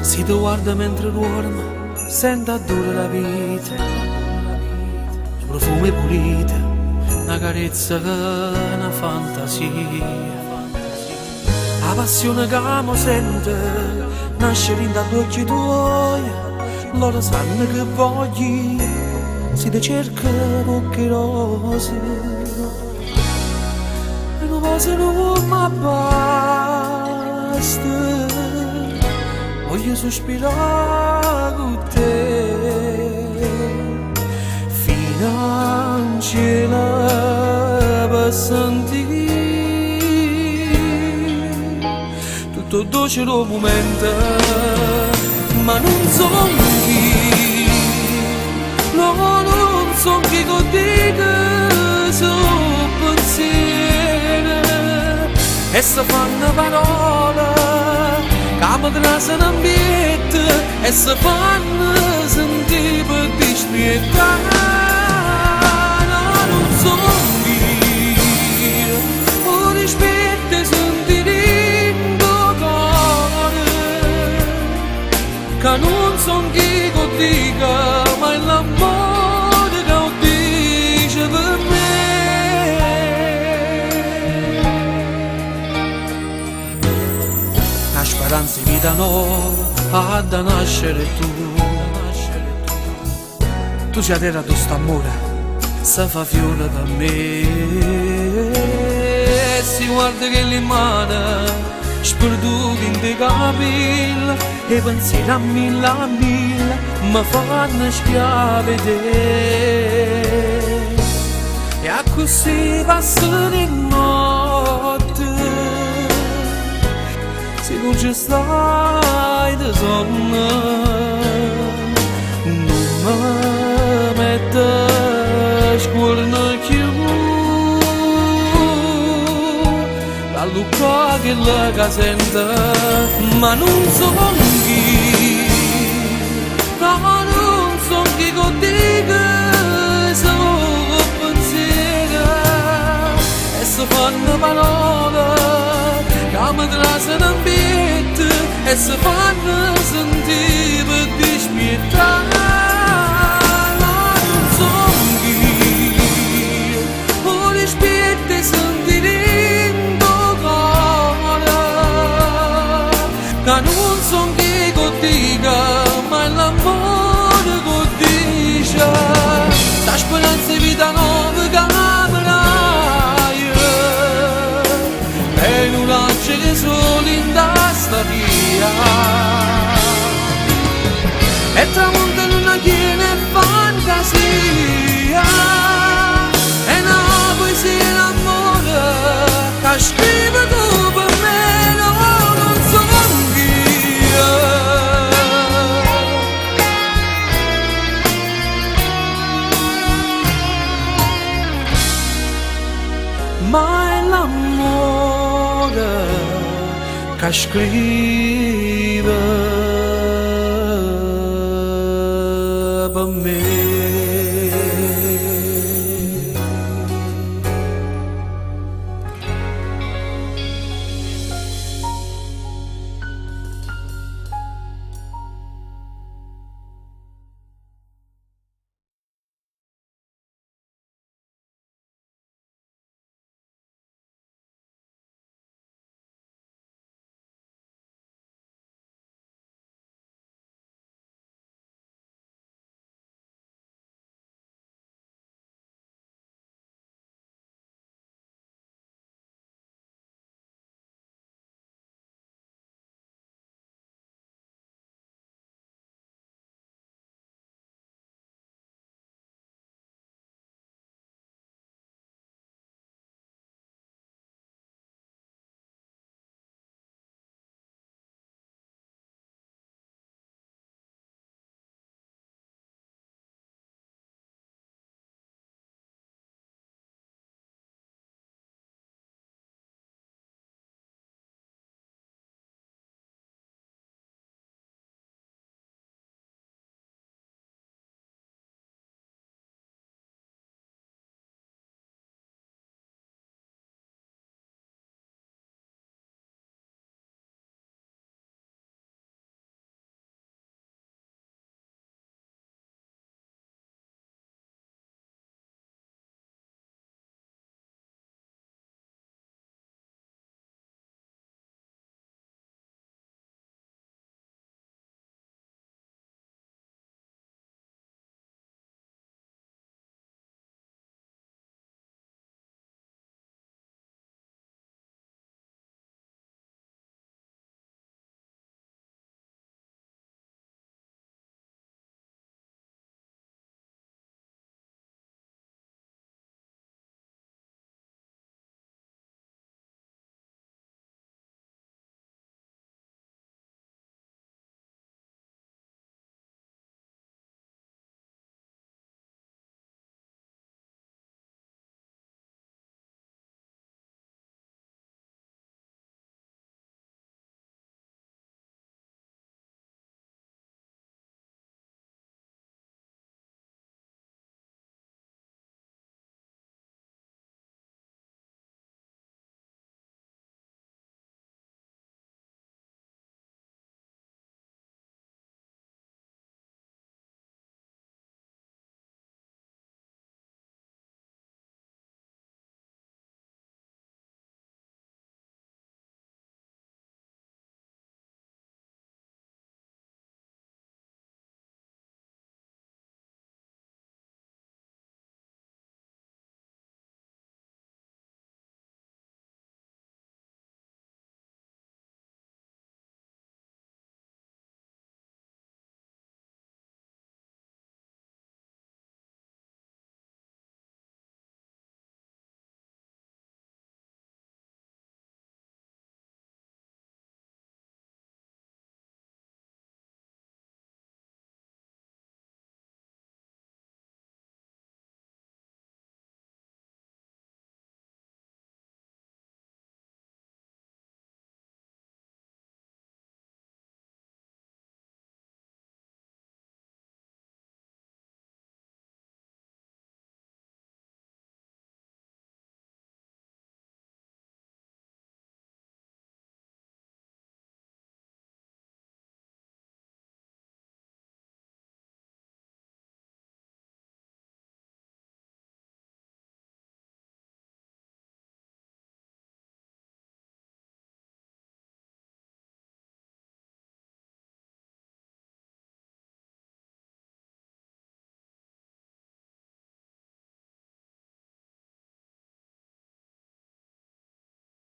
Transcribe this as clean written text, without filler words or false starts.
Si ti guarda mentre dormo, sento adoro la vita. I profumi puliti, una carezza che è una fantasia. La passione che amo sente, nasce dagli occhi tuoi. Loro sanno che voglio, si ti cerca poche rose. E non posso non mi basta, voglio sospirare con te fino al cielo per sentire tutto dolce lo momento, ma non sono chi, no, non sono chi con te che sono pensieri e se fanno parole che mi trasano ambiente e se fanno sentire per dispietare. Non sono io, un rispetto e sentire in tuo cuore, che non sono chi che dica, ma è l'amore che dice per me. La speranza di vita nuova ha da nascere tu. Tu sei terra tu sta amore, se fa fiore per me. Si guarda che le mani sperduti in te capille e pensieri a mille mi fanno schiave te. E a così passano in notte, se non ci stai da sonno, non mi mette scuorno più. La lucca che la sente, ma non sono chi, no, non sono chi con te che sono pensieri e se fanno parole che mi trasano ambiente e se fanno sentire per dispietare. Non sono chi, un rispetto e sentire in tuo cuore, che non sono chi che dica, ma è l'amore che dice. La speranza di vita nuova che avrai e non lasciare soli in questa via. E tramonta in una piena fantasia, e una poesia d'amore che scrive tu per me, no, non sono io. Ma è l'amore che scrive